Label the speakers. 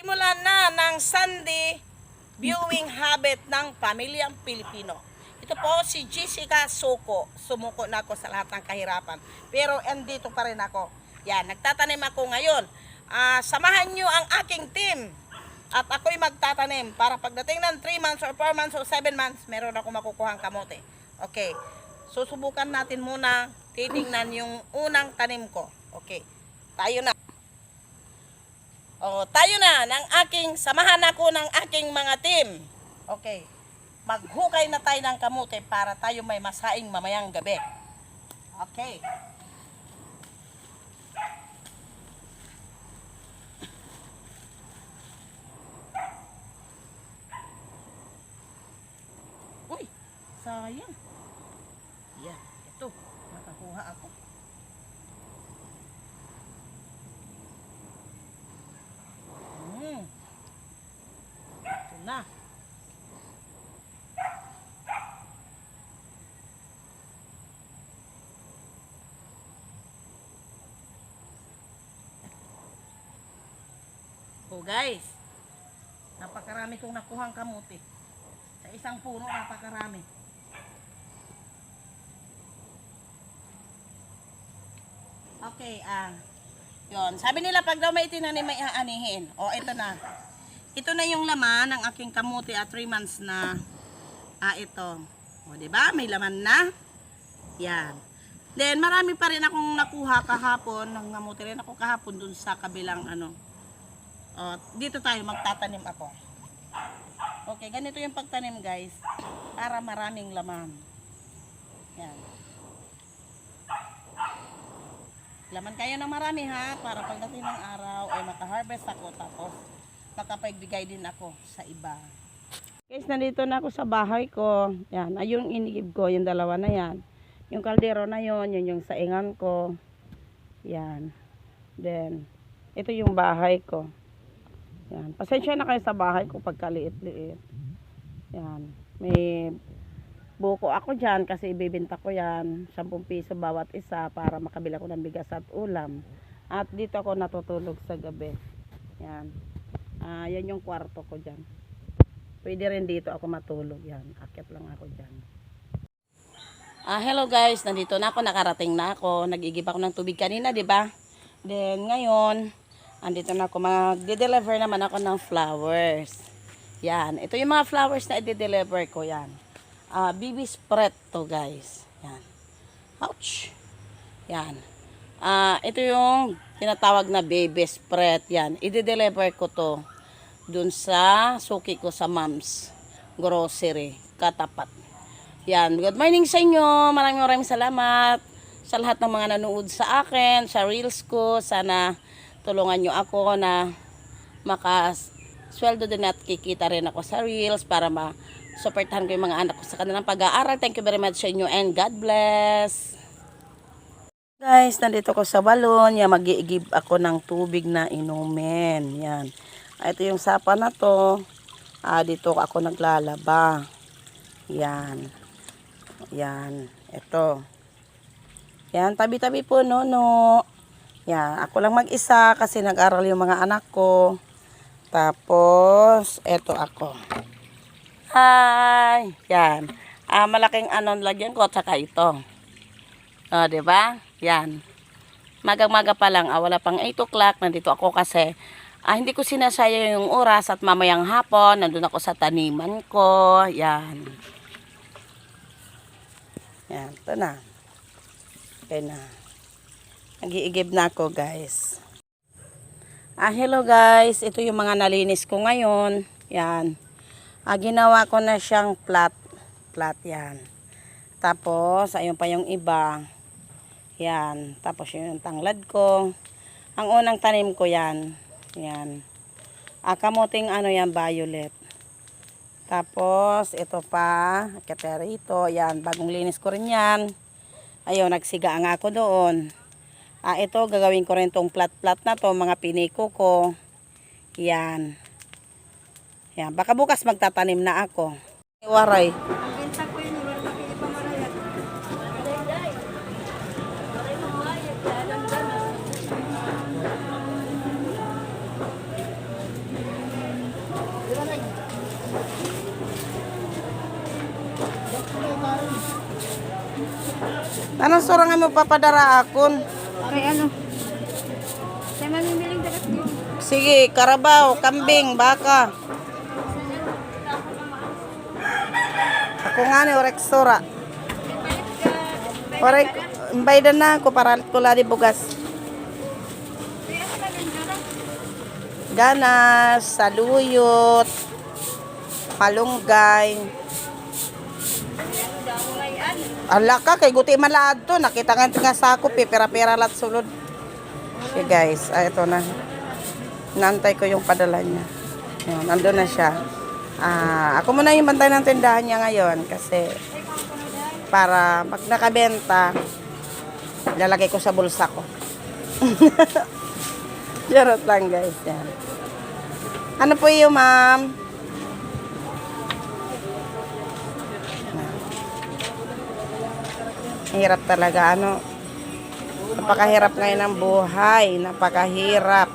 Speaker 1: Nagsimulan na ng Sunday viewing habit ng pamilyang Pilipino. Ito po si Jessica Suko. Sumuko na ako sa lahat ng kahirapan. Pero andito pa rin ako. Yan, nagtatanim ako ngayon. Samahan nyo ang aking team. At ako'y magtatanim para pagdating ng 3 months or 4 months or 7 months, meron ako makukuhang kamote. Okay. Susubukan natin muna, titingnan yung unang tanim ko. Okay. Tayo na. Tayo na ng samahan ako ng aking mga team. Okay. Maghukay na tayo ng kamote para tayo may masaing mamayang gabi. Okay. Uy, sayang. Yan, ito. Nakakuha ako. Ito na. Guys, napakarami kong nakuhang kamote. Sa isang puno, napakarami. Okay, yon. Sabi nila pag daw may itinanim may aanihin. Ito na. Ito na yung laman ng aking kamote at 3 months na ito. Di ba? May laman na. Yan. Then marami pa rin akong nakuha kahapon. Nangamote rin ako kahapon dun sa kabilang dito tayo magtatanim ako. Okay, ganito yung pagtanim guys. Para maraming laman. Yan. Laman kayo ng marami ha. Para pagdating ng araw ay maka-harvest ako. Tapos makapagbigay din ako sa iba. Guys, nandito na ako sa bahay ko. Yan. Yung inigib ko. Yung dalawa na yan. Yung kaldero na yon. Yun yung saingan ko. Yan. Then, ito yung bahay ko. Yan. Pasensya na kayo sa bahay ko pagkaliit-liit. Yan. May buko ako dyan kasi ibibenta ko yan. 10 piso bawat isa para makabila ko ng bigas at ulam. At dito ako natutulog sa gabi. Yan. Yan yung kwarto ko dyan. Pwede rin dito ako matulog. Yan. Akyat lang ako dyan. Hello guys. Nandito na ako. Nakarating na ako. Nag-igib ako ng tubig kanina, diba? Then ngayon, andito na ako, mag-deliver naman ako ng flowers. Yan, ito yung mga flowers na i-deliver ko, yan. BB spread to guys. Yan. Ouch. Yan. Ito yung tinatawag na baby spread. Yan, i-deliver ko to dun sa suki ko sa Mom's Grocery, katapat. Yan, good morning sa inyo. Maraming salamat sa lahat ng mga nanood sa akin, sa reels ko. Sana tulungan nyo ako na makasweldo din at kikita rin ako sa reels para ma-supportahan ko yung mga anak ko sa kanilang pag-aaral. Thank you very much sa inyo and God bless. Guys, nandito ko sa balon. Yan, mag-i-give ako ng tubig na inumin. Yan. Ito yung sapa na to. Dito ako naglalaba. Yan. Yan. Ito. Yan, tabi-tabi po, no. Yan, ako lang mag-isa kasi nag-aral yung mga anak ko. Tapos, eto ako. Hi! Yan. Malaking lagyan ko, tsaka ito. Diba? Yan. Magang-maga pa lang, wala pang 8 o'clock. Nandito ako kasi, hindi ko sinasaya yung oras at mamayang hapon, nandun ako sa taniman ko. Yan. Yan, ito na. Okay na. Nag-iigib na ako guys. Hello guys. Ito yung mga nalinis ko ngayon. Yan. Ginawa ko na siyang flat. Flat yan. Tapos, ayun pa yung iba. Yan. Tapos yung tanglad ko. Ang unang tanim ko yan. Yan. Kamuting yan, violet. Tapos, ito pa. Katerito. Yan. Bagong linis ko rin yan. Ayun, nagsiga nga ako doon. Ito, gagawin ko rin tong plat-plat na to, mga piniko ko. Yan. Yan, baka bukas magtatanim na ako. Waray. Ang benta ko yun, wala makikipamarayat. Anong sorangan mo papadara akon?
Speaker 2: Kay ano? Sa mamibiling dagat niyo.
Speaker 1: Sige, karabaw, kambing, baka. Ako nga ni orek sora. Orek, baydan na ako para ko ladi bugas. Ganas, saluyot, malunggay. Ala ka, kay guti malaad to. Nakita nga sakop eh, pera-pera lat sulod. Okay guys, ito na. Nantay ko yung padala niya. Ayan, nandun na siya. Ako muna yung bantay ng tindahan niya ngayon kasi para pag nakabenta, lalagay ko sa bulsa ko. Charot lang guys. Yan. Ano po yung ma'am? Hirap talaga, ano. Napakahirap ngayon ang buhay. Napakahirap.